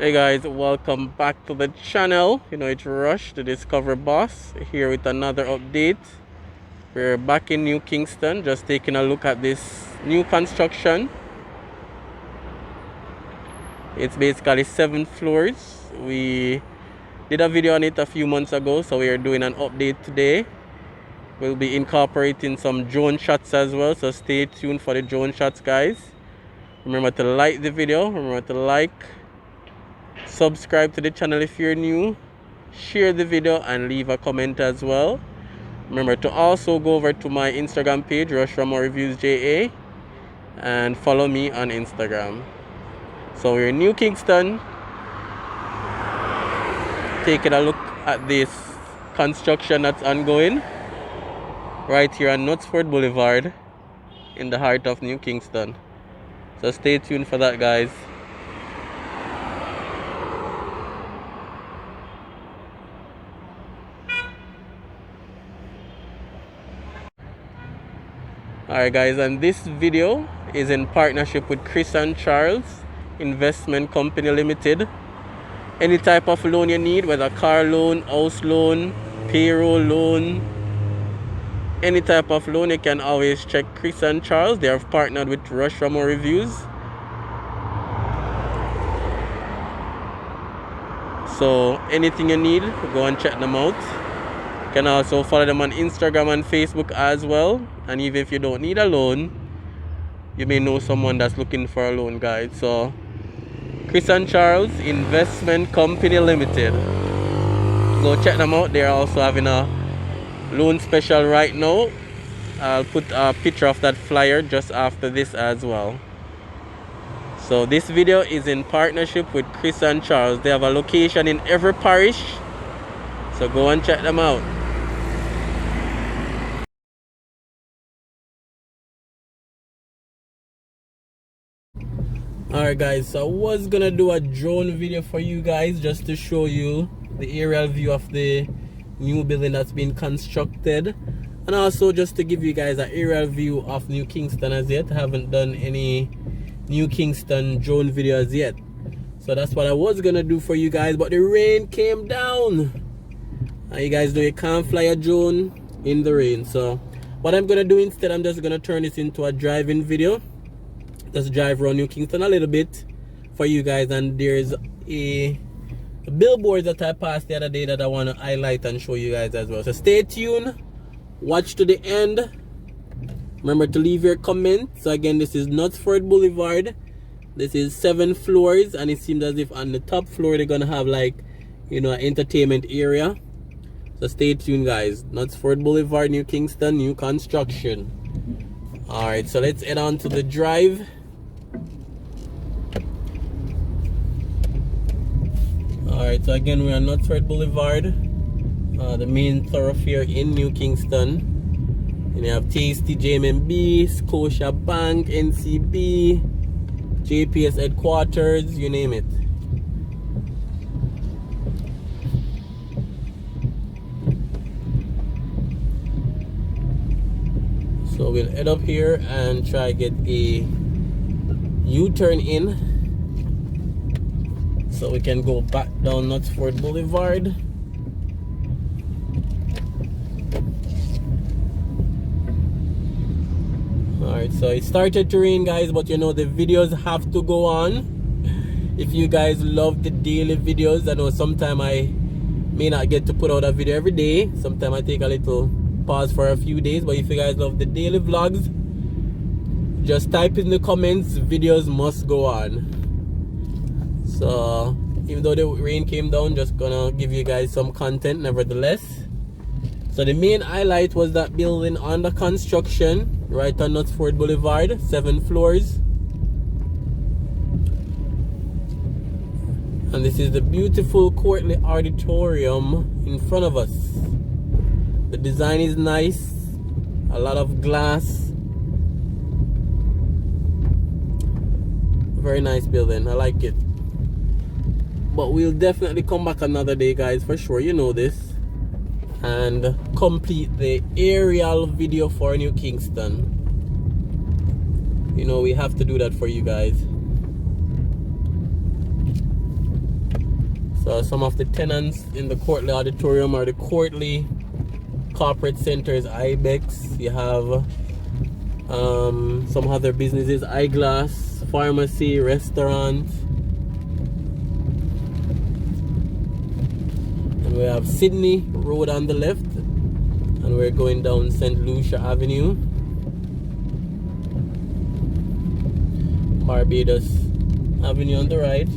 Hey guys, welcome back to the channel. It's Rush, the Discover Boss, here with another update. We're back in New Kingston, just taking a look at this new construction. It's basically 7 floors. We did a video on it a few months ago, so we are doing an update today. We'll be incorporating some drone shots as well, so stay tuned for the drone shots, guys. Remember to like the video, remember to subscribe to the channel if you're new, share the video and leave a comment as well. Remember to also go over to my Instagram page, Raymore Reviews-Jamaica, and follow me on Instagram. So we're in New Kingston, taking a look at this construction that's ongoing right here on Knutsford Boulevard in the heart of New Kingston. So stay tuned for that, guys. Alright guys, and this video is in partnership with Kris and Charles Investment Company Limited. Any type of loan you need, whether car loan, house loan, payroll loan, any type of loan, you can always check Kris and Charles. They have partnered with Raymore Reviews. So anything you need, go and check them out. You can also follow them on Instagram and Facebook as well. And even if you don't need a loan, you may know someone that's looking for a loan, guys. So Kris and Charles Investment Company Limited, go check them out. They're also having a loan special right now. I'll put a picture of that flyer just after this as well. So this video is in partnership with Kris and Charles. They have a location in every parish, so go and check them out. Alright guys, so I was gonna do a drone video for you guys just to show you the aerial view of the new building that's been constructed, and also just to give you guys an aerial view of New Kingston as yet. I haven't done any New Kingston drone videos yet, so that's what I was gonna do for you guys, but the rain came down and you guys know you can't fly a drone in the rain. So what I'm gonna do instead, I'm just gonna turn this into a driving video. Just drive around New Kingston a little bit for you guys, and there's a billboard that I passed the other day that I want to highlight and show you guys as well. So stay tuned, watch to the end. Remember to leave your comment. So again, this is Knutsford Boulevard. This is 7 floors, and it seems as if on the top floor they're gonna have like, an entertainment area. So stay tuned, guys. Knutsford Boulevard, New Kingston, new construction. Alright, so let's head on to the drive. Alright, so again we're on Knutsford Boulevard, the main thoroughfare in New Kingston. And you have Tasty, JMB, Scotia Bank, NCB, JPS headquarters, you name it. So we'll head up here and try get a U-turn in, so we can go back down Knutsford Boulevard. Alright, so it started to rain, guys, but the videos have to go on. If you guys love the daily videos, I know sometimes I may not get to put out a video every day. Sometimes I take a little pause for a few days, but if you guys love the daily vlogs, just type in the comments, videos must go on. So even though the rain came down, just gonna give you guys some content nevertheless. So the main highlight was that building under construction right on Knutsford Boulevard, 7 floors. And this is the beautiful courtly auditorium in front of us. The design is nice, a lot of glass. Very nice building, I like it. But we'll definitely come back another day, guys, for sure, you know this, and complete the aerial video for New Kingston. We have to do that for you guys. So some of the tenants in the Courtly Auditorium or the Courtly Corporate Center is Ibex. You have some other businesses, eyeglass, pharmacy, restaurant. And we have Sydney Road on the left. And we're going down St. Lucia Avenue. Barbados Avenue on the right.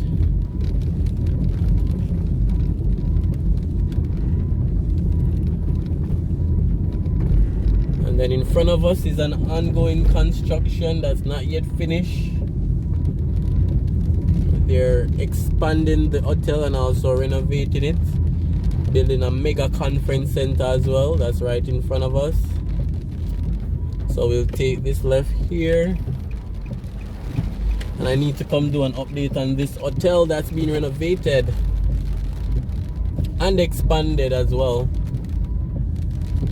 And then in front of us is an ongoing construction that's not yet finished. They're expanding the hotel and also renovating it, building a mega conference center as well. That's right in front of us. So we'll take this left here. And I need to come do an update on this hotel that's been renovated and expanded as well.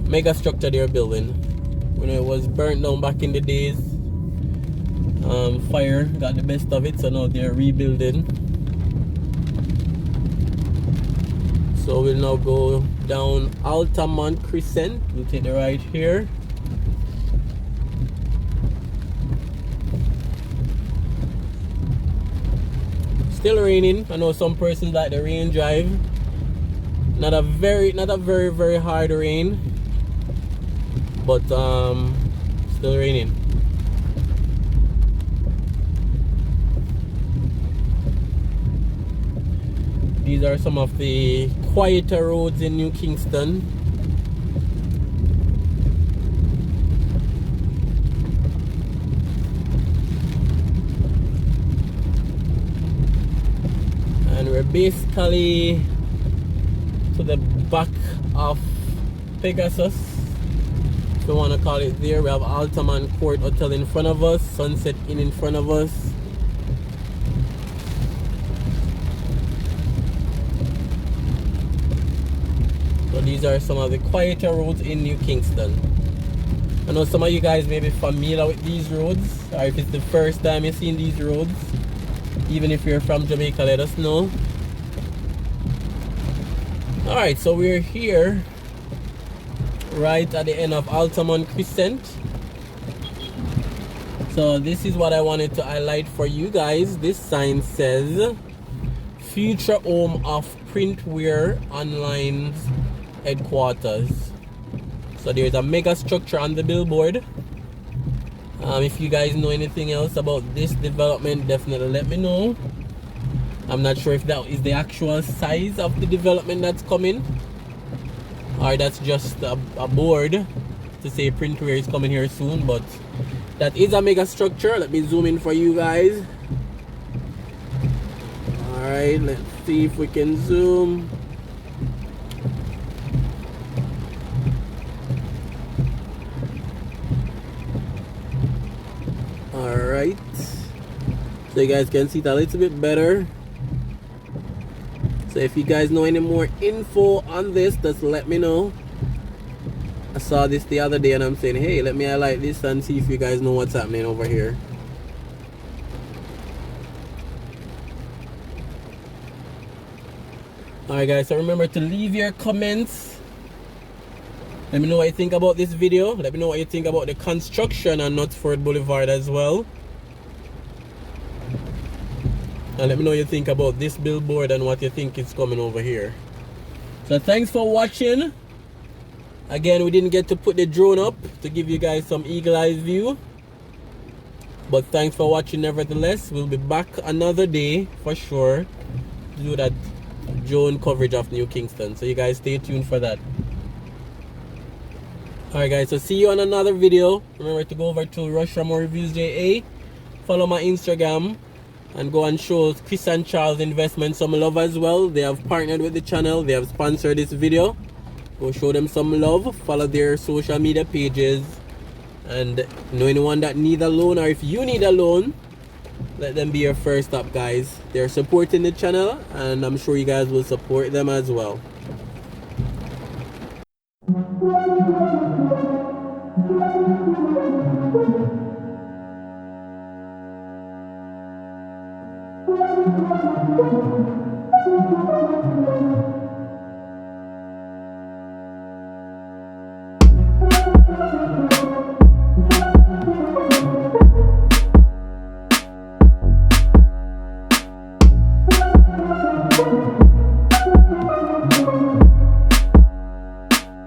Mega structure they're building. When it was burnt down back in the days, fire got the best of it, so now they're rebuilding. So we'll now go down Altamont Crescent. We'll take the right here. Still raining. I know some persons like the rain drive. Not a very hard rain, but still raining. These are some of the quieter roads in New Kingston. And we're basically to the back of Pegasus, if you want to call it there. We have Altamont Court Hotel in front of us, Sunset Inn in front of us. So these are some of the quieter roads in New Kingston. I know some of you guys may be familiar with these roads, or if it's the first time you've seen these roads. Even if you're from Jamaica, let us know. Alright, so we're here right at the end of Altamont Crescent. So this is what I wanted to highlight for you guys. This sign says Future Home of Printwear Online Headquarters. So there's a mega structure on the billboard. If you guys know anything else about this development, definitely let me know. I'm not sure if that is the actual size of the development that's coming, or that's just a board to say Printwear is coming here soon. But that is a mega structure. Let me zoom in for you guys. Alright, let's see if we can zoom. Alright, so you guys can see it a little bit better. So if you guys know any more info on this, just let me know. I saw this the other day and I'm saying, hey, let me highlight this and see if you guys know what's happening over here. Alright guys, so remember to leave your comments. Let me know what you think about this video. Let me know what you think about the construction on Knutsford Boulevard as well. And let me know what you think about this billboard and what you think is coming over here. So thanks for watching. Again, we didn't get to put the drone up to give you guys some eagle-eye view. But thanks for watching nevertheless. We'll be back another day for sure to do that drone coverage of New Kingston. So you guys stay tuned for that. Alright guys, so see you on another video. Remember to go over to Raymore Reviews-Jamaica. Follow my Instagram. And go and show Kris and Charles Investment some love as well. They have partnered with the channel. They have sponsored this video. Go show them some love. Follow their social media pages. And know anyone that needs a loan, or if you need a loan, let them be your first stop, guys. They're supporting the channel, and I'm sure you guys will support them as well.